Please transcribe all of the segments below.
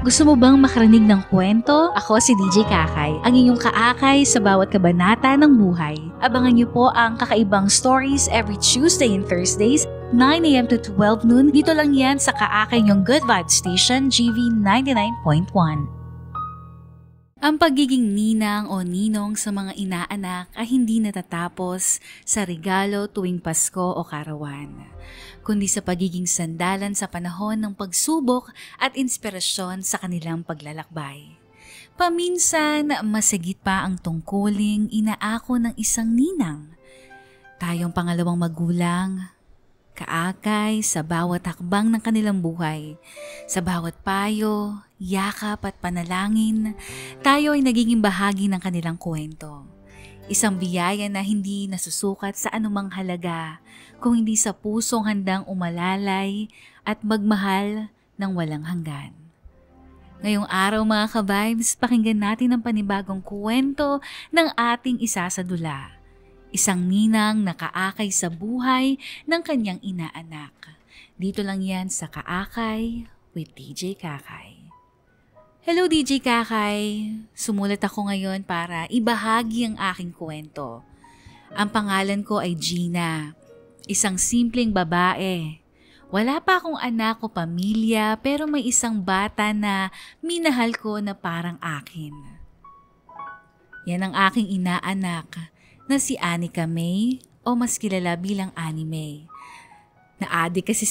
Gusto mo bang makarinig ng kwento? Ako si DJ Kakay, ang inyong kaakay sa bawat kabanata ng buhay. Abangan niyo po ang kakaibang stories every Tuesday and Thursdays, 9 a.m. to 12 noon. Dito lang yan sa kaakay niyong Good Vibes Station, GV 99.1. Ang pagiging ninang o ninong sa mga inaanak ay hindi natatapos sa regalo tuwing Pasko o Karawan, kundi sa pagiging sandalan sa panahon ng pagsubok at inspirasyon sa kanilang paglalakbay. Paminsan, masigit pa ang tungkuling inaako ng isang ninang. Tayong pangalawang magulang, kaakay sa bawat hakbang ng kanilang buhay, sa bawat payo, yakap at panalangin, tayo ay nagiging bahagi ng kanilang kwento. Isang biyaya na hindi nasusukat sa anumang halaga, kung hindi sa pusong handang umalalay at magmahal ng walang hanggan. Ngayong araw mga ka-vibes, pakinggan natin ang panibagong kwento ng ating isa sa dula. Isang ninang nakaakay sa buhay ng kanyang inaanak. Dito lang yan sa Kaakay with DJ Kakay. Hello DJ Kakay! Sumulat ako ngayon para ibahagi ang aking kwento. Ang pangalan ko ay Gina, isang simpleng babae. Wala pa akong anak o pamilya pero may isang bata na minahal ko na parang akin. Yan ang aking inaanak na si Anika May o mas kilala bilang Annie May. Na-addict kasi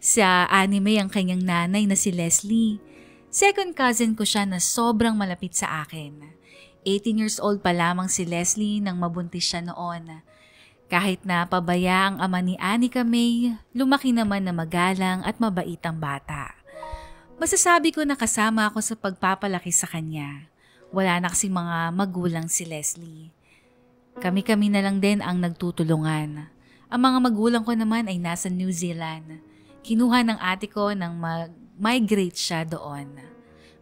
sa Annie May ang kanyang nanay na si Leslie. Second cousin ko siya na sobrang malapit sa akin. 18 years old pa lamang si Leslie nang mabuntis siya noon. Kahit na pabaya ang ama ni Anika May, lumaki naman na magalang at mabait ang bata. Masasabi ko na kasama ako sa pagpapalaki sa kanya. Wala na kasing mga magulang si Leslie. Kami-kami na lang din ang nagtutulungan. Ang mga magulang ko naman ay nasa New Zealand. Kinuha ng ate ko nang mag-migrate siya doon.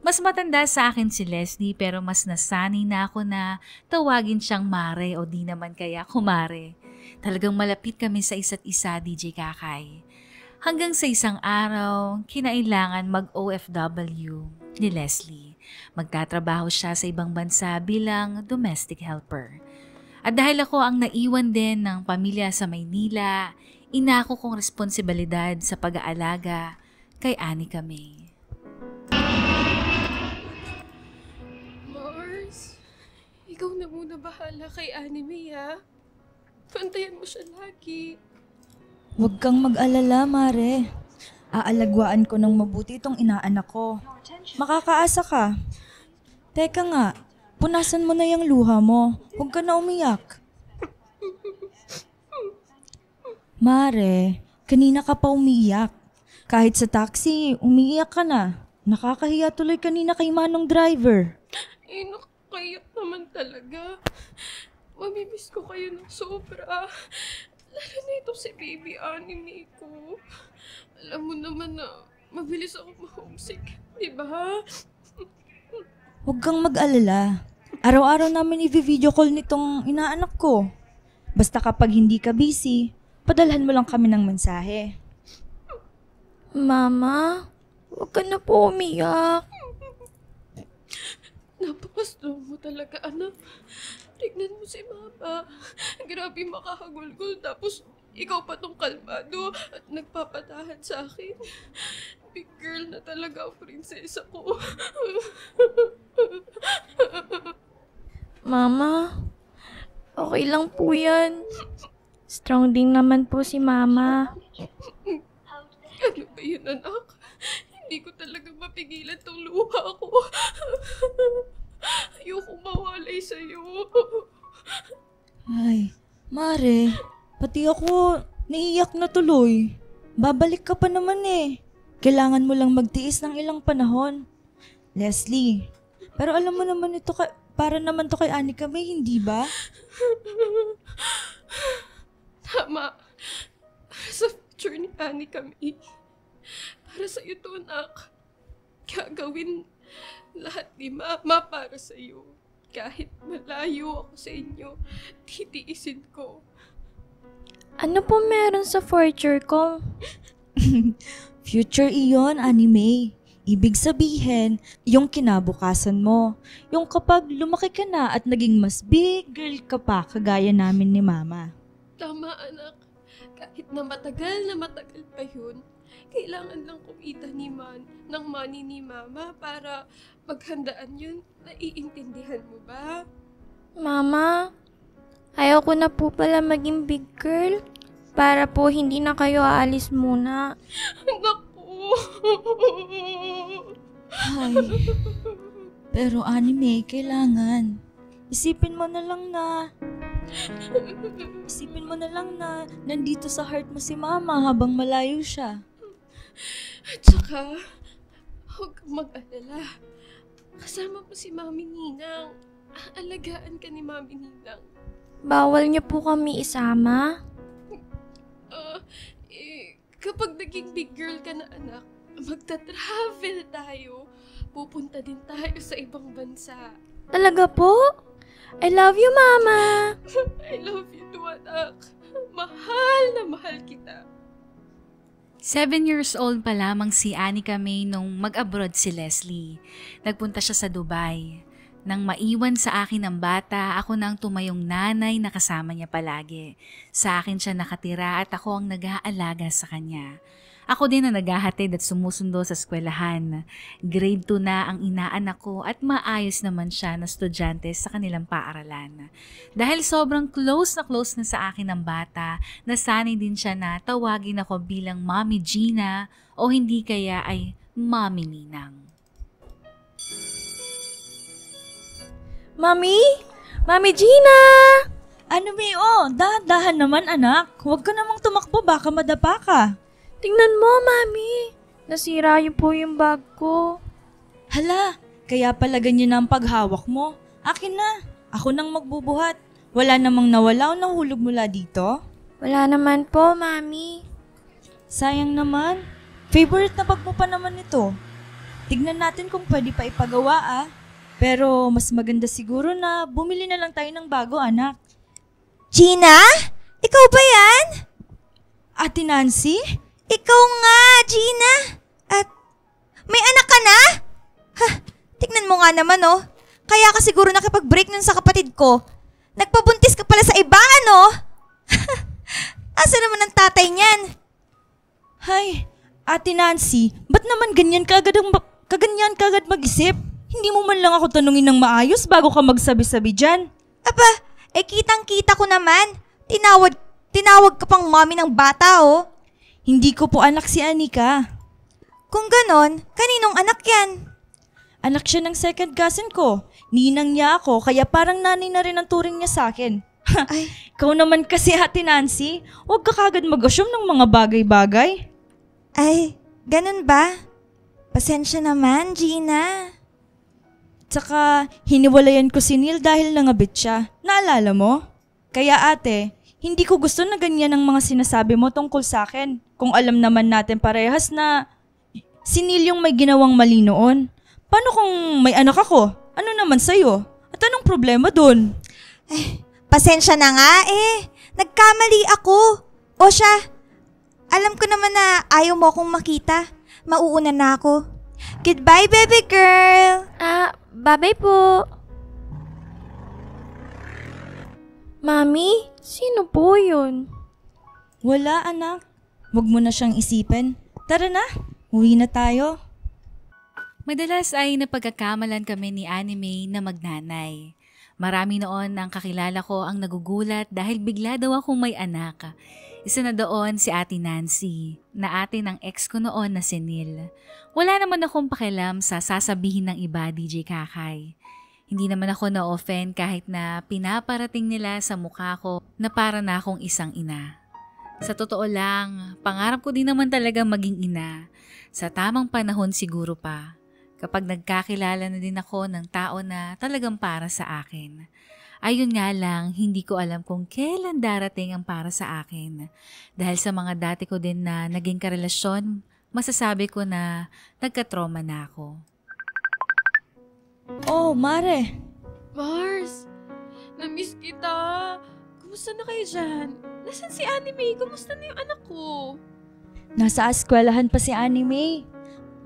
Mas matanda sa akin si Leslie pero mas nasanay na ako na tawagin siyang Mare o di naman kaya Kumare. Talagang malapit kami sa isa't isa, DJ Kakay. Hanggang sa isang araw, kinailangan mag-OFW ni Leslie. Magtatrabaho siya sa ibang bansa bilang domestic helper. At dahil ako ang naiwan din ng pamilya sa Maynila, inako kong responsibilidad sa pag-aalaga kay Anika May. Mars, ikaw na muna bahala kay Annie May ha. Pantayan mo siya lagi. Huwag kang mag-alala, Mare. Aalagwaan ko ng mabuti itong inaanak ko. Makakaasa ka. Teka nga, punasan mo na yung luha mo. Huwag ka na umiyak. Mare, kanina ka pa umiiyak. Kahit sa taxi, umiiyak ka na. Nakakahiya tuloy kanina kay Manong driver. Nakakayot naman talaga. Mamimiss ko kayo ng sobra. Lalo na itong si baby Annie ko. Alam mo naman na mabilis ako ma-homesick, di ba? Huwag kang mag-alala. Araw-araw namin i-video call nitong inaanak ko. Basta kapag hindi ka busy, padalhan mo lang kami ng mensahe. Mama, huwag ka na po umiyak. Napaka-strong mo talaga, anak. Tignan mo si Mama. Grabe makahagulgol tapos ikaw pa tong kalmado at nagpapatahan sa akin. Big girl na talaga ang prinsesa ko. Mama, okay lang po yan. Strong din naman po si Mama. Ano ba yun, anak? Hindi ko talaga mapigilan tong luha ko. Ayoko mawalay sa'yo. Ay, Mare, pati ako naiiyak na tuloy. Babalik ka pa naman eh. Kailangan mo lang magtiis ng ilang panahon. Leslie, pero alam mo naman ito para naman to kay Anika May, hindi ba? Tama. Para sa future ni Anika May. Para sa'yo to, anak. Gagawin lahat ni Mama para sa'yo. Kahit malayo ako sa inyo, titiisin ko. Ano po meron sa future ko? Future iyon, Annie May. Ibig sabihin, yung kinabukasan mo. Yung kapag lumaki ka na at naging mas big girl ka pa kagaya namin ni Mama. Tama, anak. Kahit na matagal pa yun, kailangan lang kumita ng money ni Mama para paghandaan yun. Naiintindihan mo ba? Mama, ayaw ko na po pala maging big girl para po hindi na kayo aalis muna. Naku! Ay, pero Anime, kailangan. Isipin mo na lang na nandito sa heart mo si Mama habang malayo siya. At saka, huwag kang mag-alala. Kasama mo si Mami Ninang. Aalagaan ka ni Mami Ninang. Bawal niyo po kami isama? Kapag naging big girl ka na, anak, magta-travel tayo. Pupunta din tayo sa ibang bansa. Talaga po? I love you, Mama! I love you too, anak. Mahal na mahal kita. 7 years old pa lamang si Anika May nung mag-abroad si Leslie. Nagpunta siya sa Dubai. Nang maiwan sa akin ang bata, ako nang tumayong nanay na kasama niya palagi. Sa akin siya nakatira at ako ang nag-aalaga sa kanya. Ako din ang naghahatid at sumusundo sa eskwelahan. Grade 2 na ang inaanak ko at maayos naman siya na estudyante sa kanilang paaralan. Dahil sobrang close na sa akin ang bata, nasanay din siya na tawagin ako bilang Mommy Gina o hindi kaya ay Mommy Ninang. Mami? Mami Gina! Anime, dahan-dahan naman anak. Huwag ka namang tumakbo, baka madapa ka. Tingnan mo, Mami. Nasira yun po yung bag ko. Hala, kaya pala ganyan ang paghawak mo. Akin na, ako nang magbubuhat. Wala namang nawala o nahulog mula dito. Wala naman po, Mami. Sayang naman. Favorite na bag mo pa naman ito. Tignan natin kung pwede pa ipagawa Pero mas maganda siguro na bumili na lang tayo ng bago, anak. Gina? Ikaw ba yan? Ate Nancy? Ikaw nga, Gina. At may anak ka na? Tignan mo nga naman Kaya ka siguro nakipag-break nun sa kapatid ko. Nagpabuntis ka pala sa iba, Asa naman ang tatay niyan? Hay, Ate Nancy, ba't naman ganyan kagad mag-isip? Hindi mo man lang ako tanungin ng maayos bago ka magsabi-sabi dyan. Aba, kitang-kita ko naman. Tinawag ka pang mommy ng bata, Hindi ko po anak si Anika. Kung ganon, kaninong anak yan? Anak siya ng second cousin ko. Ninang niya ako, kaya parang nanay na rin ang turing niya sa akin. Ay, Ikaw naman kasi, Ate Nancy, huwag ka kagad mag-assume ng mga bagay-bagay. ay, ganun ba? Pasensya naman, Gina. Tsaka, hiniwalayan ko si Neil dahil nangabit siya. Naalala mo? Kaya ate, hindi ko gusto na ganyan ang mga sinasabi mo tungkol sa akin. Kung alam naman natin parehas na si Neil yung may ginawang mali noon. Paano kung may anak ako? Ano naman sa'yo? At anong problema dun? Pasensya na nga Nagkamali ako. O siya, alam ko naman na ayaw mo akong makita. Mauuna na ako. Goodbye, baby girl. Babay po. Mami, sino po yun? Wala anak. Huwag mo na siyang isipin. Tara na, uwi na tayo. Madalas ay napagkakamalan kami ni Anime na magnanay. Marami noon ang kakilala ko ang nagugulat dahil bigla daw akong may anak. Isa na doon si Ate Nancy, na ate ng ex ko noon na si Neil. Wala naman akong pakialam sa sasabihin ng iba, DJ Kakay. Hindi naman ako na-offend kahit na pinaparating nila sa mukha ko na para na akong isang ina. Sa totoo lang, pangarap ko din naman talaga maging ina. Sa tamang panahon siguro pa. Kapag nagkakilala na din ako ng tao na talagang para sa akin. Ayun nga lang, hindi ko alam kung kailan darating ang para sa akin. Dahil sa mga dati ko din na naging karelasyon, masasabi ko na nagka-trauma na ako. Oh, Mare. Mars, na-miss kita. Kumusta na kayo dyan? Nasaan si Anime? Kumusta na yung anak ko? Nasa eskwelahan pa si Anime.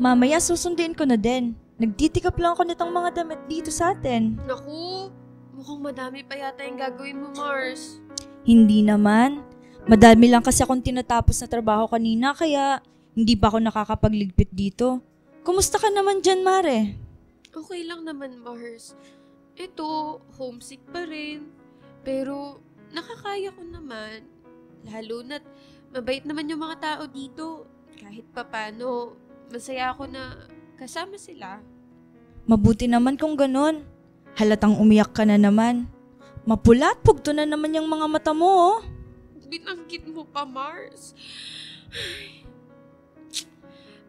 Mamaya susunduin ko na din. Nagtitikap lang ako nitong mga damit dito sa atin. Naku, mukhang madami pa yata yung gagawin mo, Mars. Hindi naman. Madami lang kasi akong tinatapos na trabaho kanina kaya hindi pa ako nakakapagligpit dito. Kumusta ka naman dyan, Mare? Okay lang naman, Mars. Ito, homesick pa rin. Pero nakakaya ko naman. Lalo na't mabait naman yung mga tao dito. Kahit papano, masaya ako na kasama sila. Mabuti naman kung ganon. Halatang umiyak ka na naman. Mapula at pugto na naman yung mga mata mo, oh. Binanggit mo pa, Mars.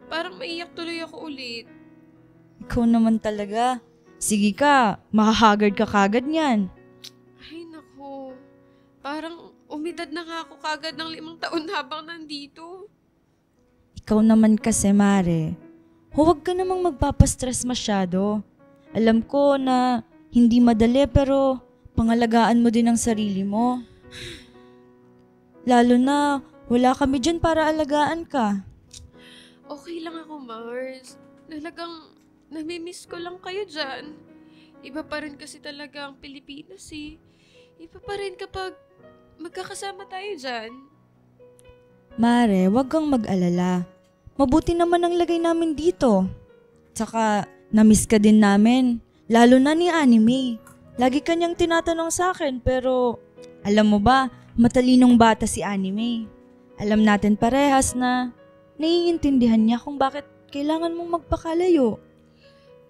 Parang maiyak tuloy ako ulit. Ikaw naman talaga. Sige ka, makahagard ka kagad niyan. Ay, naku. Parang umidad na nga ako kagad ng 5 taon habang nandito. Ikaw naman kasi, Mare. Huwag ka namang magpapastress masyado. Alam ko na hindi madali pero pangalagaan mo din ang sarili mo. Lalo na wala kami dyan para alagaan ka. Okay lang ako, Mars. Talagang namimiss ko lang kayo dyan. Iba pa rin kasi talaga ang Pilipinas eh. Iba pa rin kapag magkakasama tayo dyan. Mare, wag kang mag-alala. Mabuti naman ang lagay namin dito. Tsaka, namiss ka din namin. Lalo na ni Anime. Lagi kanyang tinatanong sa akin pero alam mo ba, matalinong bata si Anime. Alam natin parehas na naiintindihan niya kung bakit kailangan mong magpakalayo.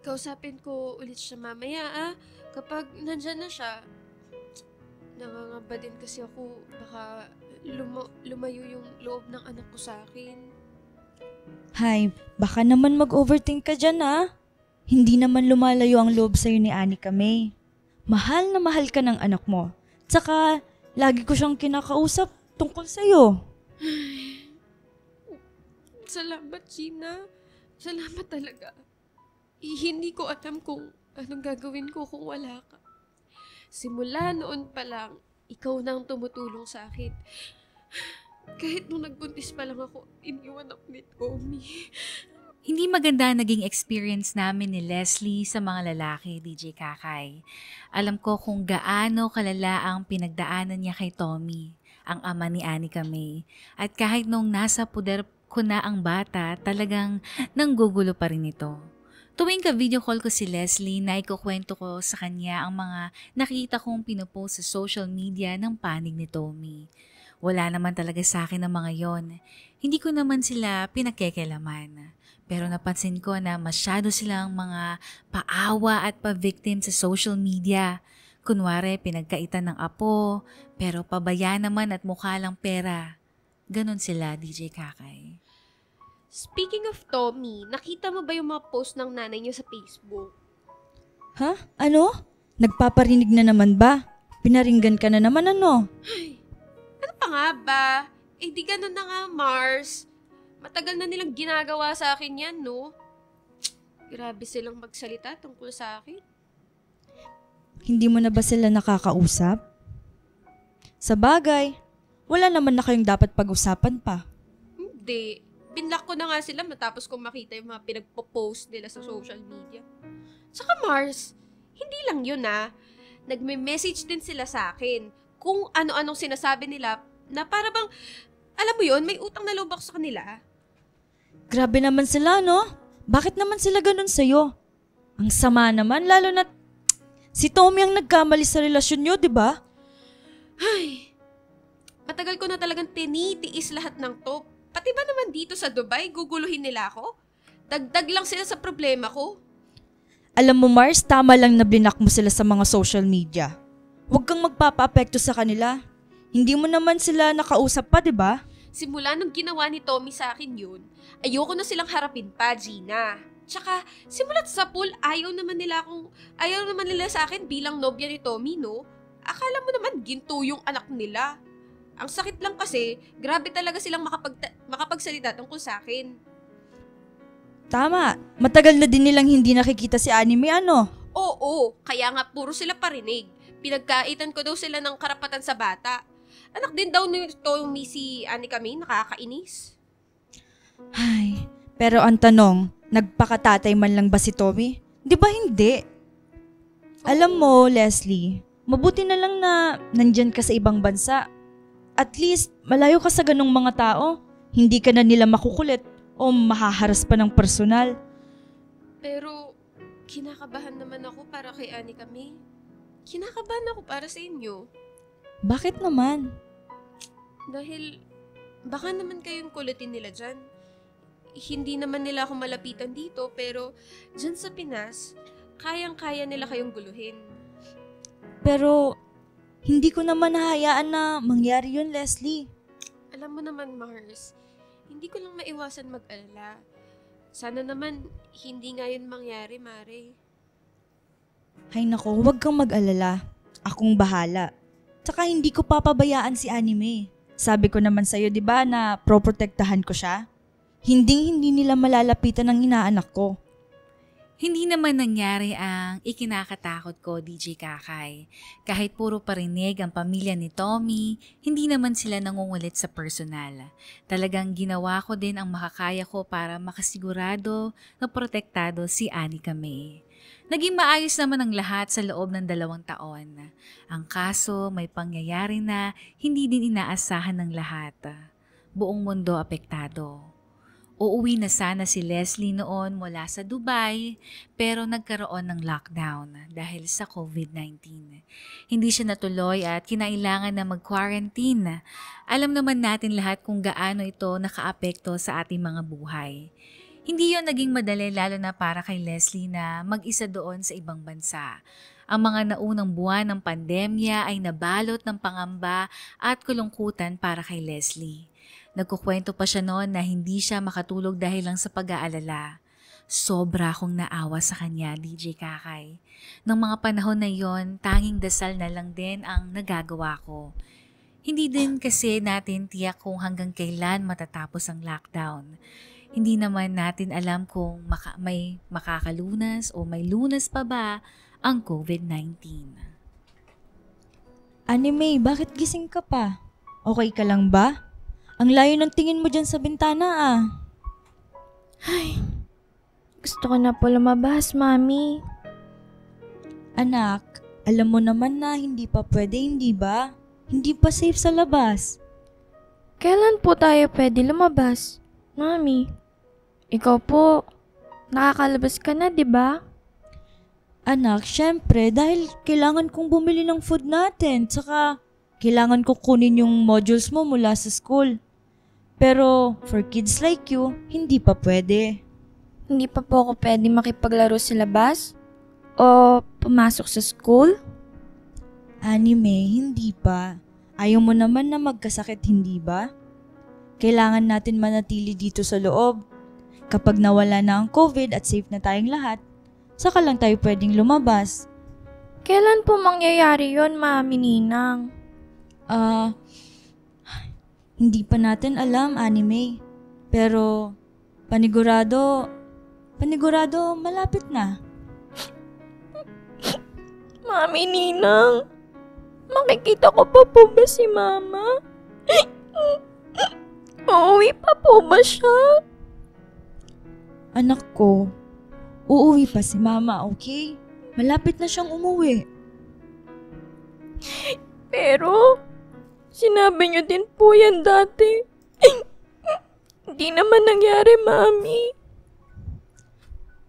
Kausapin ko ulit siya mamaya kapag nandyan na siya. Nangangamba din kasi ako baka lumayo yung loob ng anak ko sa akin. Hay, baka naman mag-overthink ka dyan Hindi naman lumalayo ang loob sa'yo ni Anika May. Mahal na mahal ka ng anak mo. Tsaka, lagi ko siyang kinakausap tungkol sa'yo. Salamat, Gina. Salamat talaga. Hindi ko alam kung anong gagawin ko kung wala ka. Simula noon pa lang, ikaw na ang tumutulong sa akin. Kahit nung nagbuntis pa lang ako, iniwan ako ni Tommy. Hindi maganda naging experience namin ni Leslie sa mga lalaki, DJ Kakay. Alam ko kung gaano kalala ang pinagdaanan niya kay Tommy, ang ama ni Anika May. At kahit nung nasa puder ko na ang bata, talagang nanggugulo pa rin ito. Tuwing ka-video call ko si Leslie, naikukwento ko sa kanya ang mga nakita kong pinupost sa social media ng panig ni Tommy. Wala naman talaga sa akin ang mga yon. Hindi ko naman sila pinakekelaman. Pero napansin ko na masyado silang mga paawa at pa-victim sa social media. Kunwari, pinagkaitan ng apo, pero pabaya naman at mukha lang pera. Ganon sila, DJ Kakay. Speaking of Tommy, nakita mo ba yung mga post ng nanay niyo sa Facebook? Ha? Ano? Nagpaparinig na naman ba? Pinaringgan ka na naman ano? Ano pa nga ba? Di ganun na nga, Mars. Matagal na nilang ginagawa sa akin yan, no? Grabe silang magsalita tungkol sa akin. Hindi mo na ba sila nakakausap? Sa bagay, wala naman na kayong dapat pag-usapan pa. Hindi. Binlock ko na nga sila matapos kong makita yung mga pinagpo-post nila sa social media. Saka Mars, hindi lang yun Nagme-message din sila sa akin kung ano-anong sinasabi nila na para bang, alam mo yun, may utang na loob ako sa kanila. Grabe naman sila, no? Bakit naman sila ganun sa'yo? Ang sama naman, lalo na si Tommy ang nagkamali sa relasyon nyo, di ba? Ay, matagal ko na talagang tinitiis lahat ng to. Pati ba naman dito sa Dubai, guguluhin nila ako? Dagdag lang sila sa problema ko. Alam mo Mars, tama lang na blinak mo sila sa mga social media. Huwag kang magpapa-apekto sa kanila. Hindi mo naman sila nakausap pa, di ba? Simula nung ginawa ni Tommy sa akin yun, ayoko na silang harapin pa, Gina. Tsaka, simulat sa pool, ayaw naman nila sa akin bilang nobya ni Tommy, no? Akala mo naman ginto yung anak nila. Ang sakit lang kasi, grabe talaga silang makapagsalita tungkol sa akin. Tama. Matagal na din nilang hindi nakikita si Anime, ano? Oo, kaya nga puro sila parinig. Pinagkaitan ko daw sila ng karapatan sa bata. Anak din daw ni Tommy si Anika May, nakakainis. Ay, pero ang tanong, Nagpakatatay man lang ba si Tommy? Di ba hindi? Alam mo, Leslie, mabuti na lang na nandyan ka sa ibang bansa. At least, malayo ka sa ganong mga tao. Hindi ka na nila makukulit o mahaharas pa ng personal. Pero, kinakabahan naman ako para kay Ani kami. Kinakabahan ako para sa inyo. Bakit naman? Dahil, baka naman kayong kulitin nila dyan. Hindi naman nila ako malapitan dito, pero dyan sa Pinas, kayang-kaya nila kayong guluhin. Pero, hindi ko naman nahayaan na mangyari yun, Leslie. Alam mo naman, Mars, hindi ko lang maiwasan mag-alala. Sana naman, hindi nga yun mangyari, Mare. Hay nako, huwag kang mag-alala. Akong bahala. Tsaka hindi ko papabayaan si Anime. Sabi ko naman sa'yo, di ba, na proprotektahan ko siya? Hindi nila malalapitan ng inaanak ko. Hindi naman nangyari ang ikinakatakot ko, DJ Kakay. Kahit puro parinig ang pamilya ni Tommy, hindi naman sila nangungulit sa personal. Talagang ginawa ko din ang makakaya ko para makasigurado na protektado si Anika May. Naging maayos naman ang lahat sa loob ng 2 taon. Ang kaso, may pangyayari na hindi din inaasahan ng lahat. Buong mundo apektado. Uuwi na sana si Leslie noon mula sa Dubai pero nagkaroon ng lockdown dahil sa COVID-19. Hindi siya natuloy at kinailangan na mag-quarantine. Alam naman natin lahat kung gaano ito nakaapekto sa ating mga buhay. Hindi yon naging madali lalo na para kay Leslie na mag-isa doon sa ibang bansa. Ang mga naunang buwan ng pandemya ay nabalot ng pangamba at kulungkutan para kay Leslie. Nagkukwento pa siya noon na hindi siya makatulog dahil lang sa pag-aalala. Sobra akong naawa sa kanya, DJ Kakay. Nang mga panahon na yon, tanging dasal na lang din ang nagagawa ko. Hindi din kasi natin tiyak kung hanggang kailan matatapos ang lockdown. Hindi naman natin alam kung may makakalunas o may lunas pa ba ang COVID-19. Anime, bakit gising ka pa? Okay ka lang ba? Ang layo ng tingin mo dyan sa bintana ah. Ay, gusto ko na po lumabas, Mami. Anak, alam mo naman na hindi pa pwede, hindi ba? Hindi pa safe sa labas. Kailan po tayo pwede lumabas? Mami, ikaw po, nakakalabas ka na, di ba? Anak, syempre dahil kailangan kong bumili ng food natin. Tsaka kailangan ko kunin yung modules mo mula sa school. Pero for kids like you, hindi pa pwede. Hindi pa po ako pwede makipaglaro sa labas? O pumasok sa school? Anime, hindi pa. Ayaw mo naman na magkasakit, hindi ba? Kailangan natin manatili dito sa loob. Kapag nawala na ang COVID at safe na tayong lahat, saka lang tayo pwedeng lumabas. Kailan po mangyayari yon, Mami Ninang? Hindi pa natin alam, Anime. Pero panigurado malapit na. Mami Ninang, makikita ko pa po ba si Mama? Uuwi pa po ba siya? Anak ko, uuwi pa si Mama, okay? Malapit na siyang umuwi. Pero, sinabi niyo din po yan dati. Hindi naman nangyari, Mami.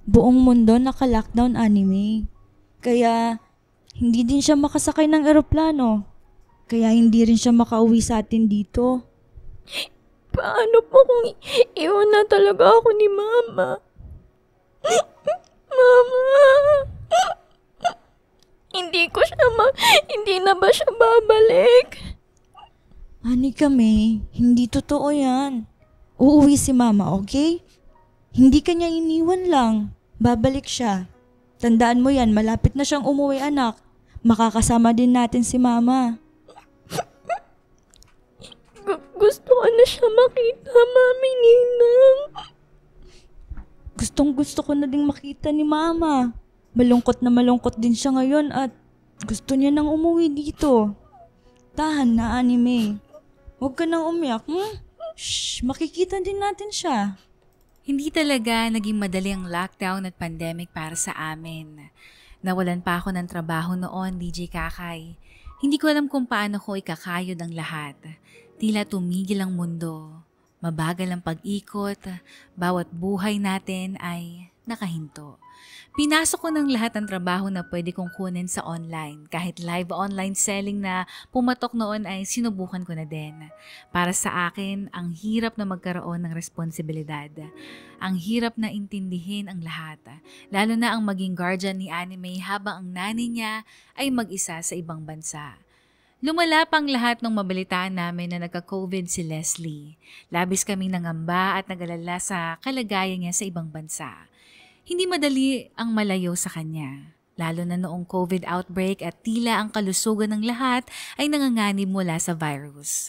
Buong mundo naka-lockdown, Anime. Kaya, hindi din siya makasakay ng eroplano. Kaya hindi rin siya makauwi sa atin dito. Paano po kung iwan na talaga ako ni Mama? Mama! Hindi na ba siya babalik? Anika May, hindi totoo yan. Uuwi si Mama, okay? Hindi ka niya iniwan lang. Babalik siya. Tandaan mo yan, malapit na siyang umuwi, anak. Makakasama din natin si Mama. Gusto ko na siya makita, Mami Ninang. Gustong-gusto ko na ding makita ni Mama. Malungkot na malungkot din siya ngayon at gusto niya nang umuwi dito. Tahan na, Anime. Huwag ka nang umiyak, Shh, makikita din natin siya. Hindi talaga naging madali ang lockdown at pandemic para sa amin. Nawalan pa ako ng trabaho noon, DJ Kakay. Hindi ko alam kung paano ko ikakayod ang lahat. Tila tumigil ang mundo. Mabagal ang pag-ikot. Bawat buhay natin ay nakahinto. Pinasok ko ng lahat ng trabaho na pwede kong kunin sa online. Kahit live online selling na pumatok noon ay sinubukan ko na din. Para sa akin, ang hirap na magkaroon ng responsibilidad. Ang hirap na intindihin ang lahat. Lalo na ang maging guardian ni Anime habang ang nanay niya ay mag-isa sa ibang bansa. Lumala pang lahat ng mabalitaan namin na nagka-COVID si Leslie. Labis kaming nangamba at nagalala sa kalagayan niya sa ibang bansa. Hindi madali ang malayo sa kanya, lalo na noong COVID outbreak at tila ang kalusugan ng lahat ay nanganganib mula sa virus.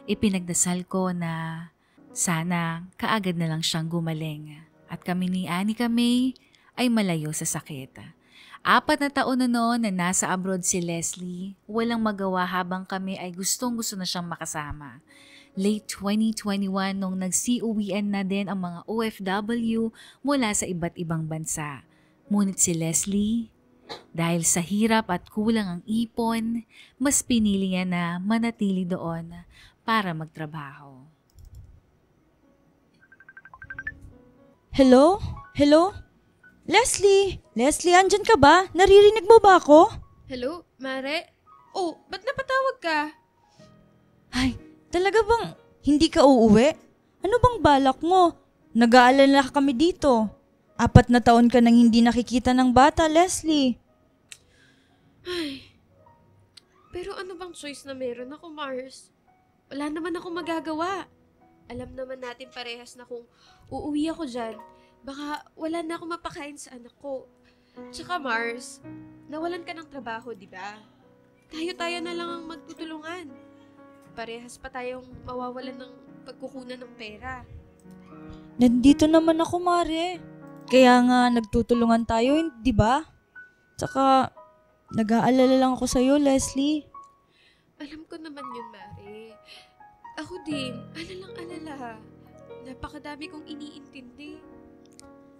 Ipinagdasal ko na sana kaagad na lang siyang gumaling at kami ni Anika May ay malayo sa sakit. 4 na taon na noon na nasa abroad si Leslie, walang magawa habang kami ay gustong-gusto na siyang makasama. Late 2021 nung nagsiuwian na din ang mga OFW mula sa iba't ibang bansa. Ngunit si Leslie, dahil sa hirap at kulang ang ipon, mas pinili niya na manatili doon para magtrabaho. Hello? Hello? Leslie? Leslie, andyan ka ba? Naririnig mo ba ako? Hello, Mare? Oh, ba't napatawag ka? Ay, talaga bang hindi ka uuwi? Ano bang balak mo? Nag-aalala kami dito. 4 na taon ka nang hindi nakikita ng bata, Leslie. Ay, pero ano bang choice na meron ako, Mars? Wala naman ako magagawa. Alam naman natin parehas na kung uuwi ako dyan, baka wala na ako mapakain sa anak ko. Tsaka Mars, nawalan ka ng trabaho, di ba? Tayo-tayo na lang ang magtutulungan. Parehas pa tayong mawawalan ng pagkukunan ng pera. Nandito naman ako, Mare. Kaya nga nagtutulungan tayo, di ba? Tsaka, nag-aalala lang ako sa'yo, Leslie. Alam ko naman yun, Mare. Ako din, alalang-alala. Napakadami kong iniintindi.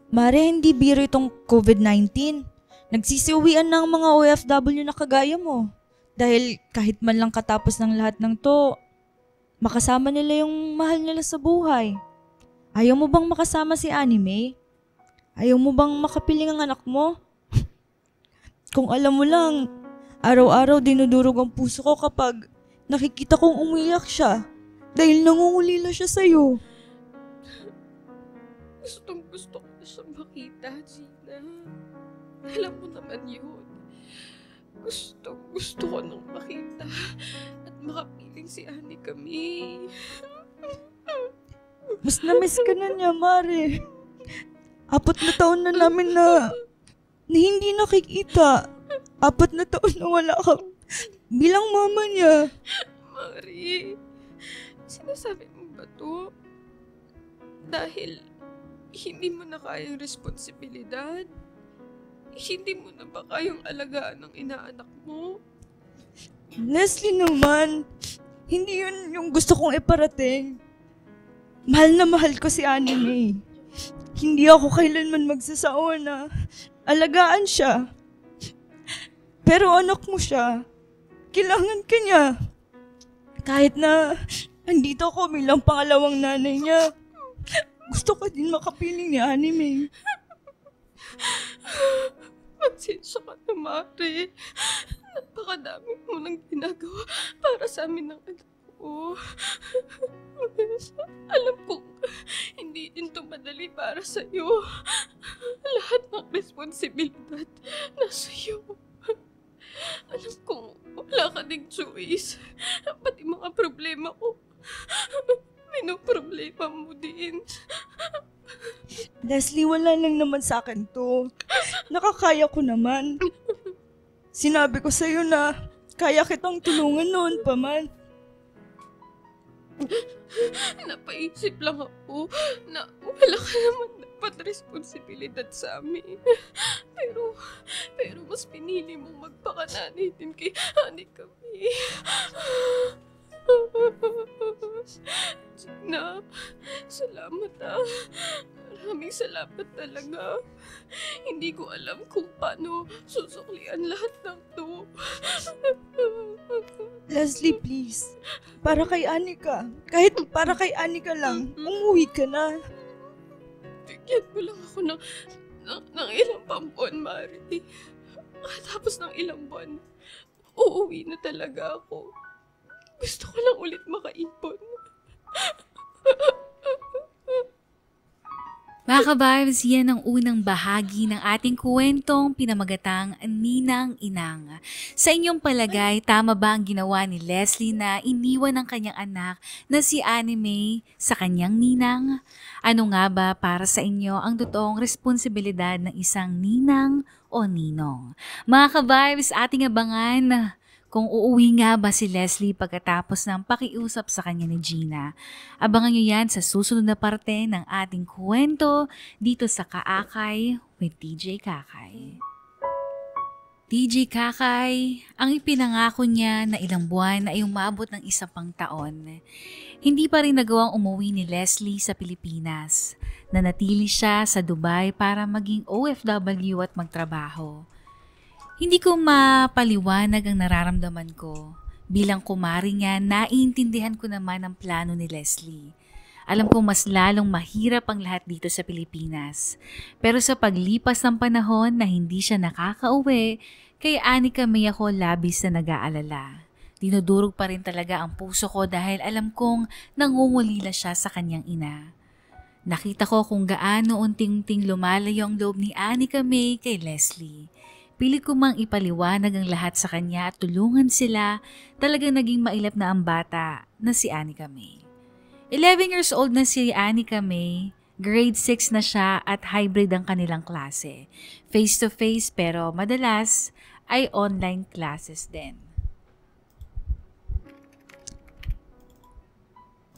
Mare, hindi biro itong COVID-19. Nagsisiuwian na ang mga OFW na kagaya mo. Dahil kahit man lang katapos ng lahat ng to, makasama nila yung mahal nila sa buhay. Ayaw mo bang makasama si Anime? Ayaw mo bang makapiling ang anak mo? Kung alam mo lang, araw-araw dinudurog ang puso ko kapag nakikita kong umiyak siya dahil nangungulila siya sa'yo. Gusto ko na siyang makita, Gina. Alam mo naman yun. Gusto ko nang makita at makapiling si Ani kami. Mas na-miss ka na niya, Mare. 4 na taon na namin na hindi nakikita. 4 na taon na wala ka bilang mama niya. Mari, sinasabi mo ba to? Dahil hindi mo na kayang responsibilidad? Hindi mo na ba kayang alagaan ng inaanak mo? Leslie naman, hindi yun yung gusto kong iparating. Mahal na mahal ko si Anime. Hindi ako kailanman magsasawa na alagaan siya. Pero anak mo siya. Kailangan ka niya. Kahit na andito ako bilang pangalawang nanay niya, gusto ko din makapiling ni Anime. Pansensya ka na, Mare. Napakadami mo nang ginagawa para sa amin ng anak ko. Alam ko, hindi din to madali para sa'yo. Lahat ng responsibilidad nasa iyo. Alam ko, wala ka ding choice. Pati mga problema ko, pinoproblema mo din. Leslie, wala lang naman sa akin to. Nakakaya ko naman. Sinabi ko sa'yo na kaya kitang tulungan noon pa man. Napaisip lang ako na wala ka naman dapat responsibilidad sa amin. Pero mas pinili mong magpakananay din kay Ani kami. Gina, salamat ah. Maraming salamat talaga. Hindi ko alam kung paano susuklian lahat ng to. Leslie, please. Para kay Anika. Kahit para kay Anika lang, umuwi ka na. Bigyan mo lang ako ng ilang pampon, Mari. Tapos ng ilang buwan, uuwi na talaga ako. Gusto ko lang ulit makaipon. Mga ka-vibes, yan ang unang bahagi ng ating kwentong pinamagatang Ninang Inang. Sa inyong palagay, tama ba ang ginawa ni Leslie na iniwan ang kanyang anak na si Annie Mae sa kanyang ninang? Ano nga ba para sa inyo ang totoong responsibilidad ng isang ninang o ninong? Mga ka-vibes, ating abangan kung uuwi nga ba si Leslie pagkatapos ng pakiusap sa kanya ni Gina. Abangan nyo yan sa susunod na parte ng ating kwento dito sa Kaakay with DJ Kakay. DJ Kakay, ang ipinangako niya na ilang buwan ay umabot ng 1 pang taon. Hindi pa rin nagawang umuwi ni Leslie sa Pilipinas. Nanatili siya sa Dubai para maging OFW at magtrabaho. Hindi ko mapaliwanag ang nararamdaman ko. Bilang kumari niya, naiintindihan ko naman ang plano ni Leslie. Alam ko mas lalong mahirap ang lahat dito sa Pilipinas. Pero sa paglipas ng panahon na hindi siya nakakauwi, kay Anika Mae ako labis na nag-aalala. Dinudurog pa rin talaga ang puso ko dahil alam kong nangungulila siya sa kanyang ina. Nakita ko kung gaano unting-unting lumalayo ang loob ni Anika Mae kay Leslie. Pilit ko mang ipaliwanag ang lahat sa kanya at tulungan sila, talagang naging mailap na ang bata na si Anika Mae. 11 years old na si Anika Mae, grade 6 na siya at hybrid ang kanilang klase. Face-to-face pero madalas ay online classes din.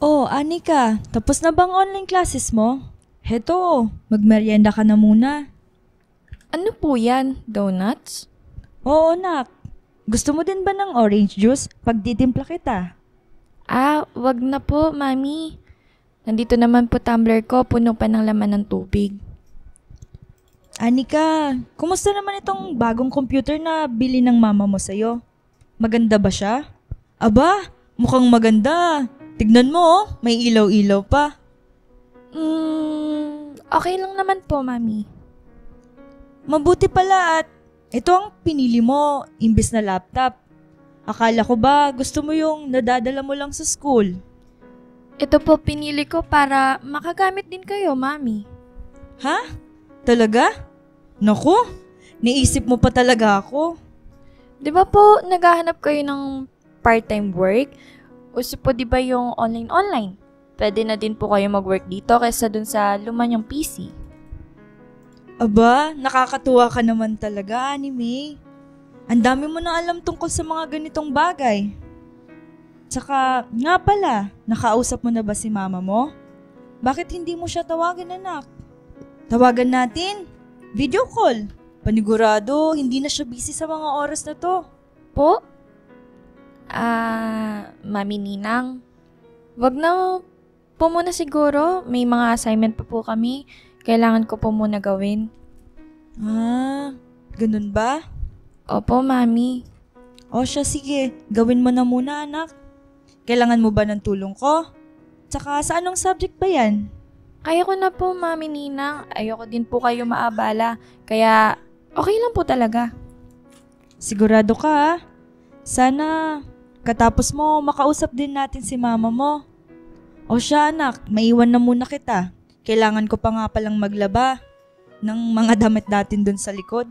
Oh, Anika, tapos na bang online classes mo? Heto, magmerienda ka na muna. Ano po yan? Donuts? Oo, nak. Gusto mo din ba ng orange juice pag ditimpla kita? Wag na po, Mami. Nandito naman po tumbler ko, puno pa ng laman ng tubig. Anika, kumusta naman itong bagong computer na bili ng mama mo sa'yo? Maganda ba siya? Aba, mukhang maganda. Tignan mo, may ilaw-ilaw pa. Okay lang naman po, Mami. Mabuti pala at ito ang pinili mo, imbis na laptop. Akala ko ba gusto mo yung nadadala mo lang sa school? Ito po pinili ko para makagamit din kayo, Mami. Ha? Talaga? Naku, naisip mo pa talaga ako. Di ba po naghahanap kayo ng part-time work? Uso po di ba yung online-online? Pwede na din po kayo mag-work dito kaysa dun sa lumanyang PC. Aba, nakakatuwa ka naman talaga, Annie Mae. Ang dami mo na alam tungkol sa mga ganitong bagay. Tsaka, nga pala, nakausap mo na ba si mama mo? Bakit hindi mo siya tawagan, anak? Tawagan natin. Video call. Panigurado, hindi na siya busy sa mga oras na to. Po? Mami Ninang, wag na po muna siguro. May mga assignment pa po kami. Kailangan ko po muna gawin. Ganun ba? Opo, Mami. O siya, sige. Gawin mo na muna, anak. Kailangan mo ba ng tulong ko? Tsaka sa anong subject ba yan? Kaya ko na po, Mami Ninang. Ayoko din po kayo maabala. Kaya, okay lang po talaga. Sigurado ka, ha? Sana katapos mo, makausap din natin si mama mo. O siya, anak. Maiwan na muna kita. Kailangan ko pa nga palang maglaba ng mga damit natin dun sa likod.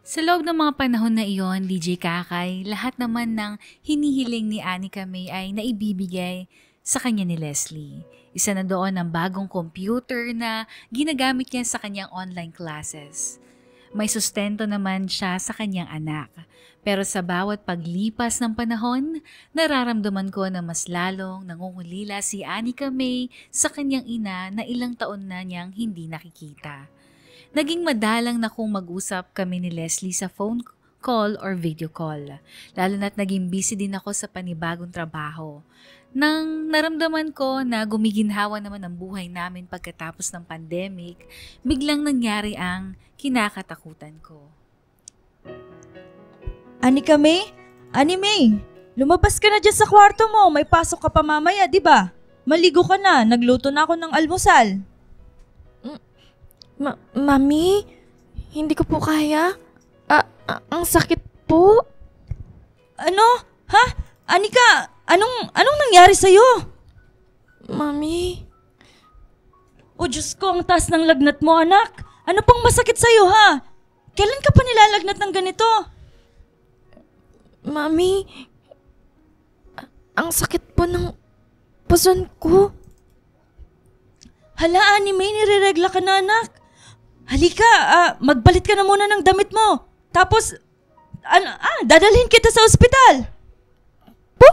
Sa loob ng mga panahon na iyon, DJ Kakay, lahat naman ng hinihiling ni Anika Mae ay naibibigay sa kanya ni Leslie. Isa na doon ang bagong computer na ginagamit niya sa kanyang online classes. May sustento naman siya sa kanyang anak. Pero sa bawat paglipas ng panahon, nararamdaman ko na mas lalong nangungulila si Anika Mae sa kanyang ina na ilang taon na niyang hindi nakikita. Naging madalang na kung mag-usap kami ni Leslie sa phone call or video call. Lalo na't naging busy din ako sa panibagong trabaho. Nang naramdaman ko na gumiginhawa naman ang buhay namin pagkatapos ng pandemic, biglang nangyari ang kinakatakutan ko. Anika May? Ani May, lumabas ka na dyan sa kwarto mo. May pasok ka pa mamaya, di ba? Maligo ka na. Nagluto na ako ng almusal. Mami, hindi ko po kaya. Ang sakit po. Ano? Ha? Anika, anong nangyari sa'yo? Mami. O Diyos ko, ang taas ng lagnat mo, anak. Ano pang masakit sa'yo, ha? Kailan ka pa nilalagnat ng ganito? Mami, ang sakit po ng puson ko. Hala, Ani May, nireregla ka na, anak. Halika, magbalit ka na muna ng damit mo. Tapos, dadalhin kita sa ospital. Po?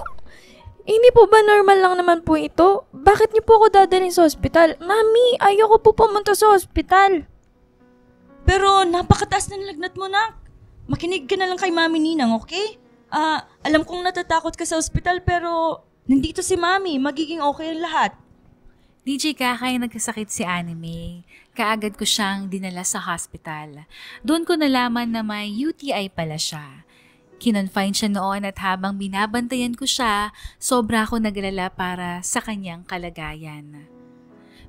Hindi po ba normal lang naman po ito? Bakit niyo po ako dadalhin sa ospital? Mami, ayoko po pumunta sa ospital. Pero napakataas ng lagnat mo, nak. Makinig ka na lang kay Mami Ninang, okay? Alam kong natatakot ka sa ospital pero nandito si Mami. Magiging okay ang lahat. DJ Kakay, nagkasakit si Anime. Kaagad ko siyang dinala sa hospital. Doon ko nalaman na may UTI pala siya. Kinonfine siya noon at habang binabantayan ko siya, sobra ako naglala para sa kanyang kalagayan.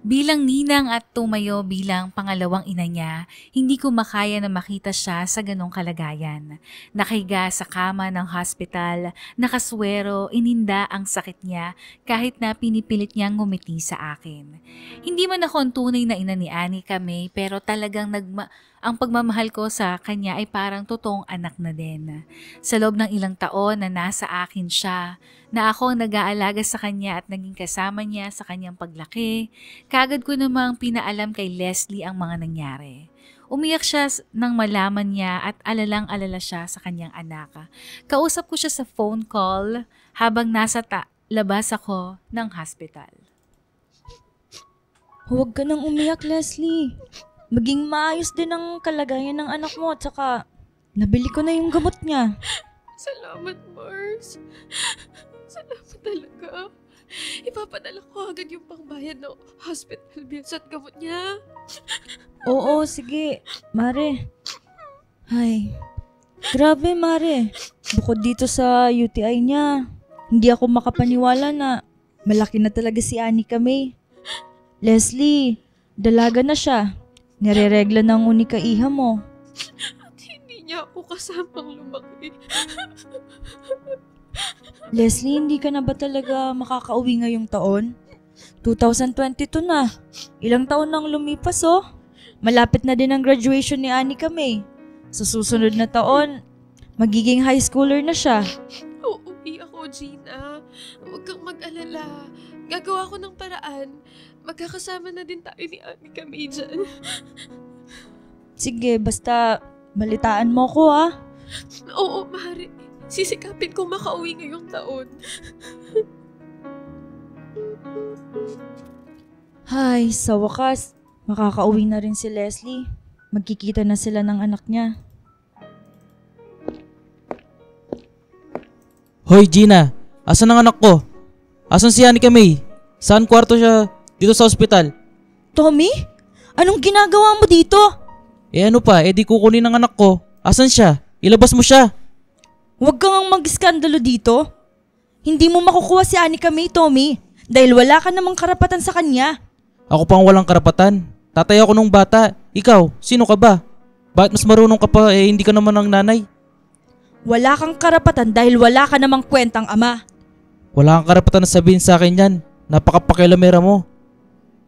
Bilang ninang at tumayo bilang pangalawang ina niya, hindi ko makaya na makita siya sa ganong kalagayan. Nakahiga sa kama ng hospital, nakaswero, ininda ang sakit niya kahit na pinipilit niyang ngumiti sa akin. Hindi man ako ang tunay na ina ni Anika May pero talagang ang pagmamahal ko sa kanya ay parang totoong anak na din. Sa loob ng ilang taon na nasa akin siya, na ako ang nag-aalaga sa kanya at naging kasama niya sa kanyang paglaki, kaagad ko namang pinaalam kay Leslie ang mga nangyari. Umiyak siya nang malaman niya at alalang-alala siya sa kanyang anak. Kausap ko siya sa phone call habang nasa labas ako ng hospital. Huwag ka nang umiyak, Leslie. Maging maayos din ang kalagayan ng anak mo at saka nabili ko na yung gamot niya. Salamat, Mars. Salamat talaga. Ipapadala ko agad yung pangbayad ng hospital bills at gamot niya. Oo, sige. Mare. Ay, grabe, Mare. Bukod dito sa UTI niya, hindi ako makapaniwala na malaki na talaga si Anika May. Leslie, dalaga na siya. Nireregla ng unika iha mo. At hindi niya ako kasamang lumaki. Leslie, hindi ka na ba talaga makakauwi ngayong taon? 2022 na. Ilang taon nang lumipas, oh. Malapit na din ang graduation ni Anika May. Sa susunod na taon, magiging high schooler na siya. Uuwi ako, Gina. Huwag kang mag-alala. Gagawa ko ng paraan. Magkakasama na din tayo ni Anika May dyan. Sige, basta balitaan mo ko, ah. Oo, Mari. Sisikapin ko makauwi ngayong taon. Hay, sa wakas, makakauwi na rin si Leslie. Magkikita na sila ng anak niya. Hoy Gina, asan ang anak ko? Asan si Anika May? Saan kwarto siya dito sa ospital? Tommy? Anong ginagawa mo dito? Ano pa, di kukunin ang anak ko. Asan siya? Ilabas mo siya. Huwag kang mag-iskandalo dito. Hindi mo makukuha si Anika May, Tommy. Dahil wala ka namang karapatan sa kanya. Ako pang walang karapatan. Tatay ako nung bata. Ikaw, sino ka ba? Bakit mas marunong ka pa hindi ka naman ang nanay? Wala kang karapatan dahil wala ka namang kwentang ama. Wala kang karapatan na sabihin sa akin yan. Napakapakialamera mo.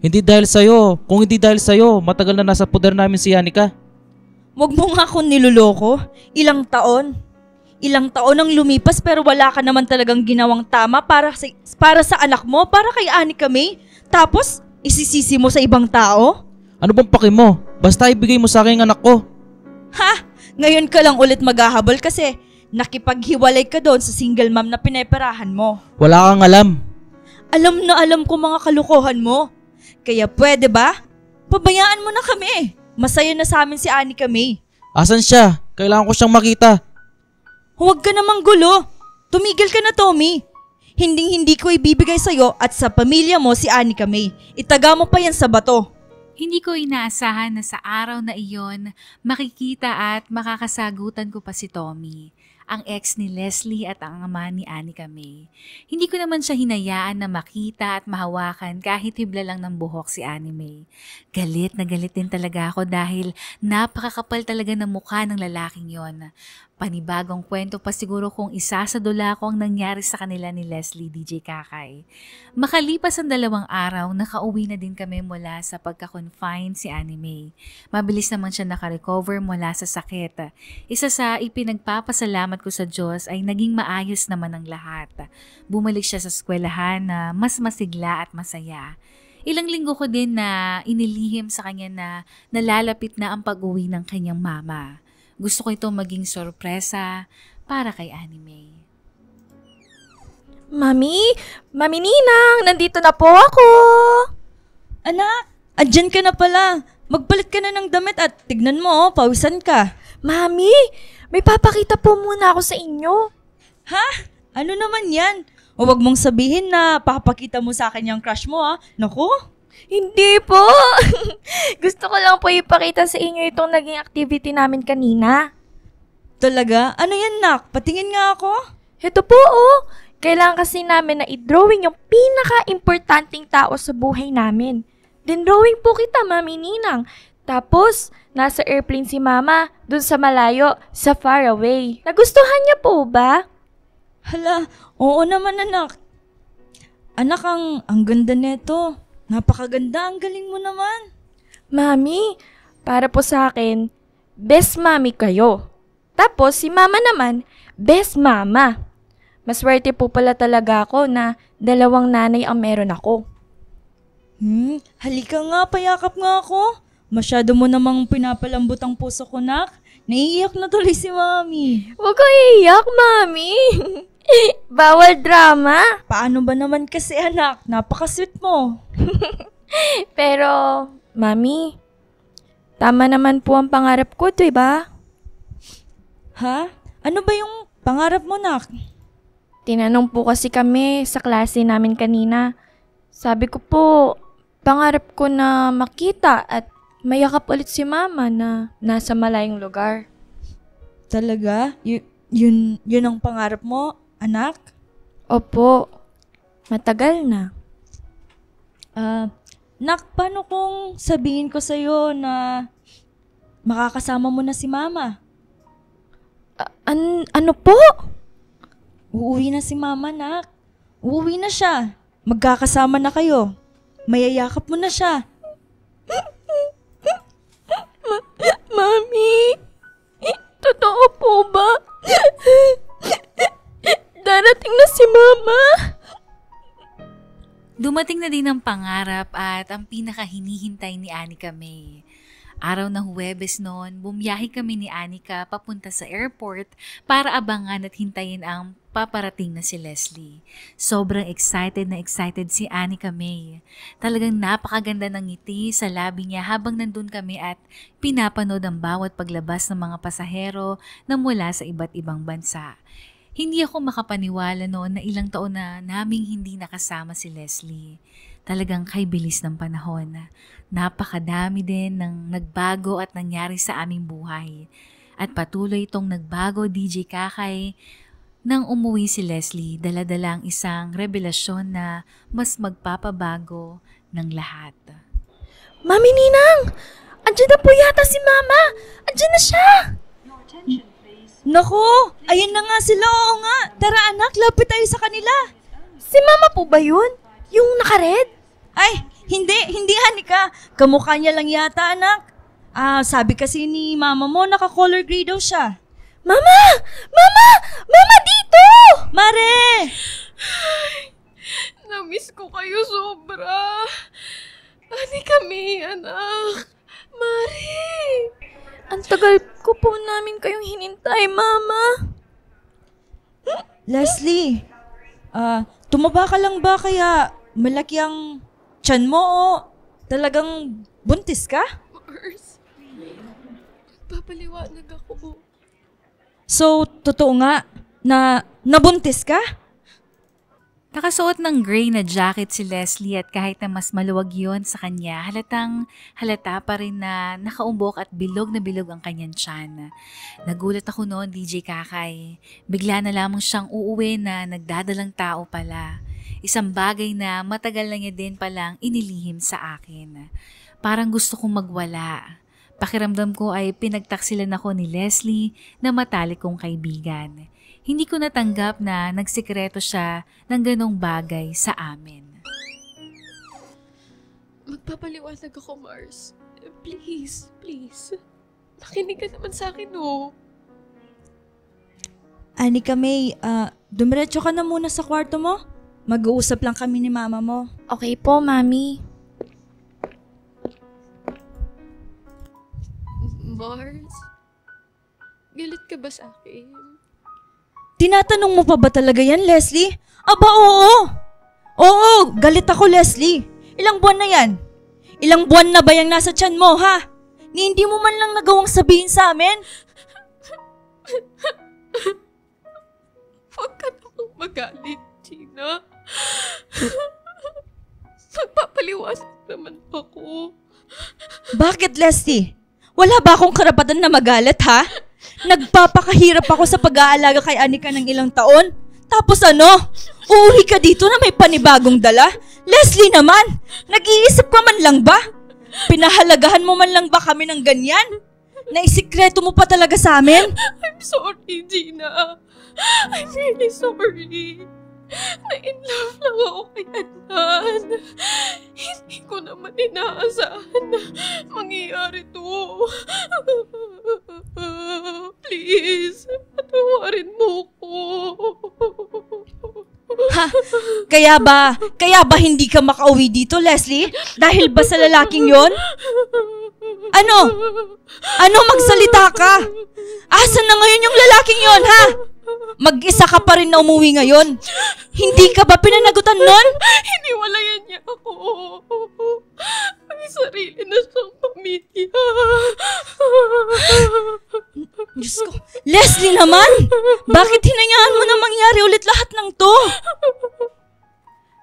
Hindi dahil sa'yo. Kung hindi dahil sa'yo, matagal na nasa poder namin si Anika. Huwag mo nga akong niloloko. Ilang taon ang lumipas pero wala ka naman talagang ginawang tama para sa anak mo, para kay Anika May. Tapos, isisisi mo sa ibang tao? Ano bang paki mo? Basta ibigay mo sa akin ang anak ko. Ha? Ngayon ka lang ulit maghahabol kasi nakipaghiwalay ka doon sa single mom na pineperahan mo. Wala kang alam. Alam na alam ko mga kalukuhan mo. Kaya pwede ba? Pabayaan mo na kami. Masaya na sa amin si Anika May. Asan siya? Kailangan ko siyang makita. Huwag ka namang gulo. Tumigil ka na, Tommy. Hindi ko ibibigay sa'yo at sa pamilya mo si Anika May. Itaga mo pa yan sa bato. Hindi ko inaasahan na sa araw na iyon, makikita at makakasagutan ko pa si Tommy, ang ex ni Leslie at ang ama ni Anika May. Hindi ko naman siya hinayaan na makita at mahawakan kahit hibla lang ng buhok si Annie May. Galit na galit din talaga ako dahil napakakapal talaga ng mukha ng lalaking yon. Panibagong kwento pa siguro kung isasadula ko ang nangyari sa kanila ni Leslie DJ Kakay. Makalipas ang 2 araw, nakauwi na din kami mula sa pagka-confine si Annie May. Mabilis naman siya nakarecover mula sa sakit. Isa sa ipinagpapasalamat ko sa Diyos ay naging maayos naman ang lahat. Bumalik siya sa eskwelahan na mas masigla at masaya. Ilang linggo ko din na inilihim sa kanya na nalalapit na ang pag-uwi ng kanyang mama. Gusto ko itong maging sorpresa para kay Annie May. Mami Ninang, nandito na po ako. Anak, andyan ka na pala. Magpalit ka na ng damit at tignan mo, pawisan ka. Mami, may papakita po muna ako sa inyo. Ha? Ano naman yan? O wag mong sabihin na papakita mo sa akin yung crush mo, ha? Naku? Hindi po. Gusto ko lang po ipakita sa inyo itong naging activity namin kanina. Talaga? Ano yan, Nak? Patingin nga ako. Ito po, oh. Kailangan kasi namin na i-drawing yung pinaka-importanting tao sa buhay namin. Din-drawing po kita, Mami Ninang. Tapos, nasa airplane si Mama, dun sa malayo, sa far away. Nagustuhan niya po ba? Hala, oo naman, anak. Anak, ang ganda neto. Napakaganda, ang galing mo naman. Mami, para po sa akin, best mami kayo. Tapos si Mama naman, best mama. Maswerte po pala talaga ako na 2 nanay ang meron ako. Halika nga, payakap nga ako. Masyado mo namang pinapalambot ang puso ko, Nak. Naiiyak na tuloy si Mami. Huwag ka iiyak, Mami. Bawal drama. Paano ba naman kasi, anak? Napaka-sweet mo. Pero, Mami, tama naman po ang pangarap ko, diba? Ha? Ano ba yung pangarap mo, Nak? Tinanong po kasi kami sa klase namin kanina. Sabi ko po, pangarap ko na makita at mayakap ulit si Mama na nasa malayong lugar. Talaga? Yun ang pangarap mo, anak? Opo, matagal na. Nak, paano kung sabihin ko sa'yo na makakasama mo na si Mama? Ano po? Uuwi na si Mama, Nak. Uuwi na siya. Magkakasama na kayo. Mayayakap mo na siya. Mami, totoo po ba? Darating na si Mama. Dumating na din ang pangarap at ang pinakahinihintay ni Anika May. Araw ng Huwebes noon, bumiyahe kami ni Anika papunta sa airport para abangan at hintayin ang paparating na si Leslie. Sobrang excited na excited si Anika May. Talagang napakaganda ng ngiti sa labi niya habang nandun kami at pinapanood ang bawat paglabas ng mga pasahero na mula sa iba't ibang bansa. Hindi ako makapaniwala noon na ilang taon na naming hindi nakasama si Leslie. Talagang kay bilis ng panahon. Napakadami din ng nagbago at nangyari sa aming buhay. At patuloy itong nagbago, DJ Kakay, nang umuwi si Leslie, dala-dala ang isang revelasyon na mas magpapabago ng lahat. Mami Ninang! Andiyan na po yata si Mama! Andiyan na siya! Naku! Ayun na nga sila, oo nga. Tara anak, lapit tayo sa kanila. Si Mama po ba yun? Yung naka-red? Ay, hindi Anika. Kamukha niya lang yata, anak. Sabi kasi ni Mama mo, naka-color gray daw siya. Mama! Mama! Mama, dito! Mare! Namiss ko kayo sobra. Ani kami, anak. Mari! Ang tagal ko po namin kayong hinintay, Mama. Leslie, tumaba ka lang ba kaya malaki ang tiyan mo o talagang buntis ka? Mars, papaliwanag ako. So, totoo nga na nabuntis ka? Nakasuot ng gray na jacket si Leslie at kahit na mas maluwag yon sa kanya, halata pa rin na nakaumbok at bilog na bilog ang kanyang tiyan. Nagulat ako noon, DJ Kakay. Bigla na lamang siyang uuwi na nagdadalang tao pala. Isang bagay na matagal na niya din palang inilihim sa akin. Parang gusto kong magwala. Pakiramdam ko ay pinagtaksilan ako ni Leslie na matalik kong kaibigan. Hindi ko natanggap na nagsikreto siya ng ganong bagay sa amin. Magpapaliwanag ako, Mars. Please. Makinig ka naman sa akin, oh. Anika May, dumiretso ka na muna sa kwarto mo. Mag-uusap lang kami ni mama mo. Okay po, Mami. Mars, galit ka ba sa akin? Tinatanong mo pa ba talaga yan, Leslie? Aba, oo! Oo, galit ako, Leslie. Ilang buwan na yan? Ilang buwan na ba yung nasa tiyan mo, ha? Ni hindi mo man lang nagawang sabihin sa amin? Huwag ka namang magalit, Gina. Magpapaliwanag naman ako. Bakit, Leslie? Wala ba akong karapatan na magalit, ha? Nagpapakahirap ako sa pag-aalaga kay Anika ng ilang taon. Tapos ano? Uuwi ka dito na may panibagong dala? Leslie naman, nag-iisip ka man lang ba? Pinahalagahan mo man lang ba kami ng ganyan? Naisikreto mo pa talaga sa amin? I'm sorry, Gina. I'm really sorry. Na-in love lang ako kay Anan. Hindi ko naman inaasahan na mangyayari to. Please, patawarin mo ko. Ha? Kaya ba hindi ka makauwi dito, Leslie? Dahil ba sa lalaking yon? Ano? Magsalita ka? Asan na ngayon yung lalaking yon, ha? Mag-isa ka pa rin na umuwi ngayon. Hindi ka ba pinanagutan nun? Hiniwalayan niya ako. May sarili na siyang pamilya. Diyos ko. Leslie naman! Bakit hinayaan mo na mangyari ulit lahat ng to?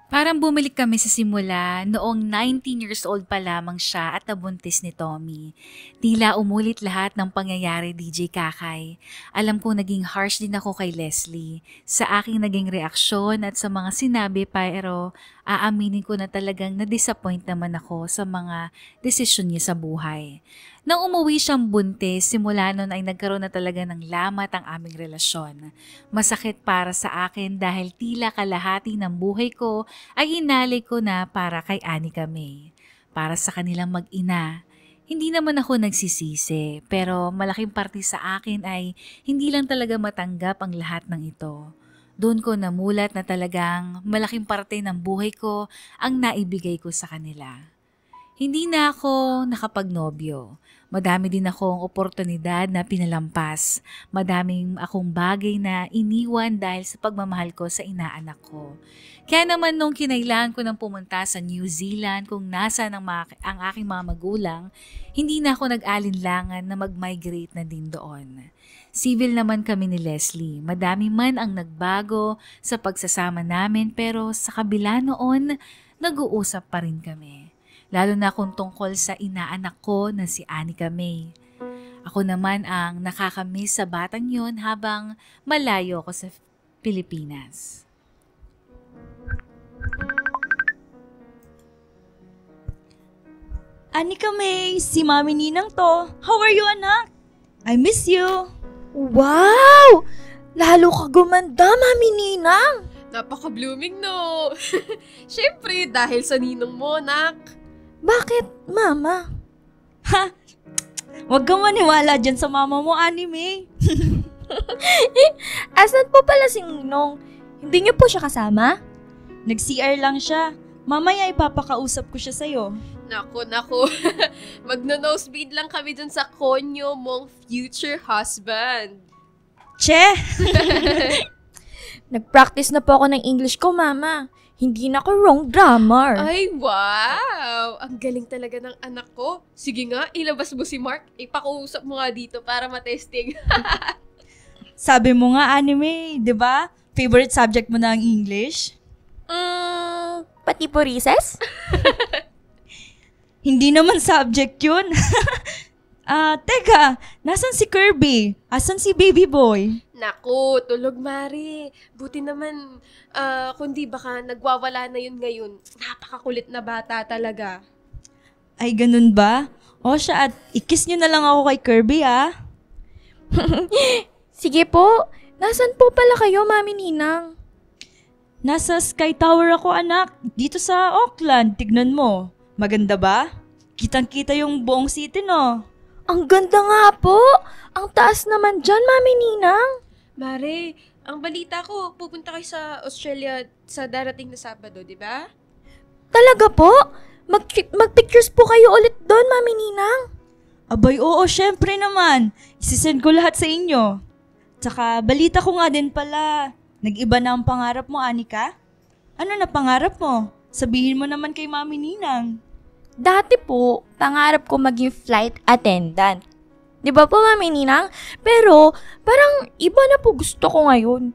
Parang bumalik kami sa simula noong 19 years old pa lamang siya at nabuntis ni Tommy. Tila umulit lahat ng pangyayari, DJ Kakay. Alam ko naging harsh din ako kay Leslie sa aking naging reaksyon at sa mga sinabi, pero aaminin ko na talagang na-disappoint naman ako sa mga desisyon niya sa buhay. Nang umuwi siyang buntis, simula nun ay nagkaroon na talaga ng lamat ang aming relasyon. Masakit para sa akin dahil tila kalahati ng buhay ko ay inalay ko na para kay Anika May. Para sa kanilang mag-ina. Hindi naman ako nagsisisi, pero malaking parte sa akin ay hindi lang talaga matanggap ang lahat ng ito. Doon ko namulat na talagang malaking parte ng buhay ko ang naibigay ko sa kanila. Hindi na ako nakapagnobyo. Madami din akong oportunidad na pinalampas. Madaming akong bagay na iniwan dahil sa pagmamahal ko sa inaanak ko. Kaya naman nung kinailangan ko nang pumunta sa New Zealand kung nasaan ang aking mga magulang, hindi na ako nag-alinlangan na mag-migrate na din doon. Civil naman kami ni Leslie. Madami man ang nagbago sa pagsasama namin pero sa kabila noon, nag-uusap pa rin kami. Lalo na kung tungkol sa inaanak ko na si Anika May. Ako naman ang nakakamiss sa batang yon habang malayo ako sa Pilipinas. Anika May, si Mami Ninang to. How are you, anak? I miss you. Wow! Lalo ka gumanda, Mami Ninang. Napaka-blooming, no? Siyempre, dahil sa ninong mo, nak. Bakit, Mama? Ha? Huwag kang maniwala dyan sa mama mo, Anime. Asan po pala si Ninong? Hindi niyo po siya kasama? Nag-CR lang siya. Mamaya ipapakausap ko siya sa'yo. Naku. Magno-nosebleed lang kami dun sa konyo mong future husband. Che! Nag-practice na po ako ng English ko, Mama. Hindi na ako wrong grammar. Ay, wow! Ang galing talaga ng anak ko. Sige nga, ilabas mo si Mark. Ipakuusap mo nga dito para matesting. Sabi mo nga anime, di ba? Favorite subject mo na ang English? Pati po recess? Hindi naman subject yun. Teka, nasan si Kirby? Asan si baby boy? Naku, tulog Mari. Buti naman, kundi baka nagwawala na yun ngayon. Napakakulit na bata talaga. Ay, ganun ba? O siya, at ikis nyo na lang ako kay Kirby, Sige po. Nasaan po pala kayo, Mami Ninang? Nasa Sky Tower ako, anak. Dito sa Auckland. Tignan mo. Maganda ba? Kitang-kita yung buong city, no? Ang ganda nga po. Ang taas naman dyan, Mami Ninang. Mare, ang balita ko, pupunta kayo sa Australia sa darating na Sabado, di ba? Talaga po? Mag-pictures po kayo ulit doon, Mami Ninang. Abay, oo, syempre naman. Isisend ko lahat sa inyo. Tsaka, balita ko nga din pala. Nag-iba na ang pangarap mo, Anika? Ano na pangarap mo? Sabihin mo naman kay Mami Ninang. Dati po, pangarap ko maging flight attendant. Di ba po, Mami Ninang? Pero, parang iba na po gusto ko ngayon.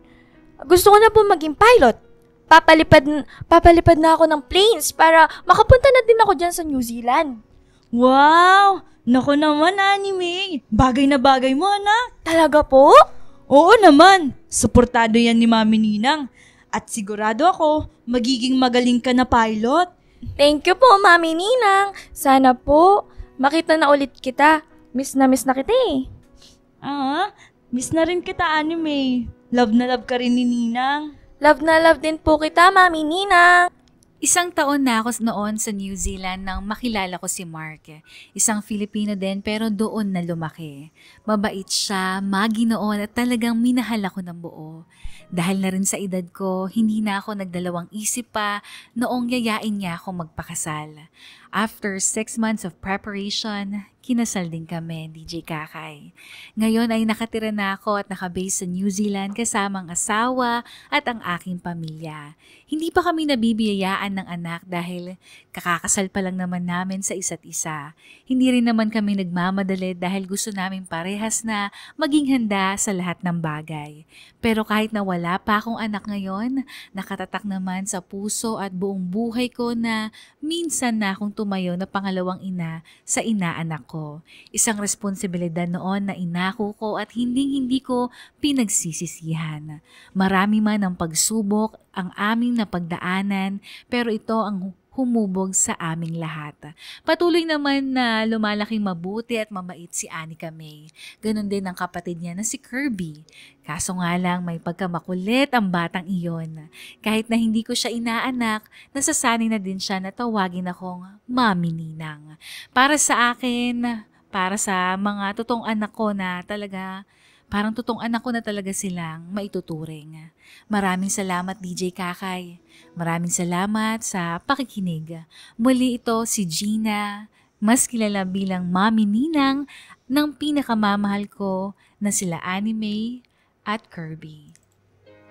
Gusto ko na po maging pilot. Papalipad na ako ng planes para makapunta na din ako dyan sa New Zealand. Wow! Naku naman, anime. Bagay na bagay mo, anak. Talaga po? Oo naman. Suportado yan ni Mami Ninang. At sigurado ako, magiging magaling ka na pilot. Thank you po, Mami Ninang. Sana po, makita na ulit kita. Miss na kita eh. Miss na rin kita, anime. Love na love ka rin ni Ninang. Love na love din po kita, Mami Ninang. Isang taon na ako noon sa New Zealand nang makilala ko si Mark. Isang Filipino din pero doon na lumaki. Mabait siya, maginoon at talagang minahal ako ng buo. Dahil na rin sa edad ko, hindi na ako nagdalawang isip pa noong yayain niya ako magpakasal. After 6 months of preparation, kinasal din kami, DJ Kakay. Ngayon ay nakatira na ako at nakabase sa New Zealand kasama ang asawa at ang aking pamilya. Hindi pa kami nabibiyayaan ng anak dahil kakakasal pa lang naman namin sa isa't isa. Hindi rin naman kami nagmamadali dahil gusto namin parehas na maging handa sa lahat ng bagay. Pero kahit na wala pa akong anak ngayon, nakatatak naman sa puso at buong buhay ko na minsan na akong tumayo na pangalawang ina sa inaanak ko. Isang responsibilidad noon na inako ko at hindi ko pinagsisisihan. Marami man ang pagsubok ang aming napagdaanan pero ito ang humubog sa aming lahat. Patuloy naman na lumalaking mabuti at mabait si Anika May. Ganon din ang kapatid niya na si Kirby. Kaso nga lang may pagkamakulit ang batang iyon. Kahit na hindi ko siya inaanak, nasasanay na din siya na tawagin akong Mami Ninang. Para sa akin, para sa mga totoong anak ko na talaga, parang totoong anak ko na talaga silang maituturing. Maraming salamat DJ Kakay. Maraming salamat sa pakikinig. Muli ito si Gina, mas kilala bilang Mami Ninang ng pinakamamahal ko na sila Annie May at Kirby.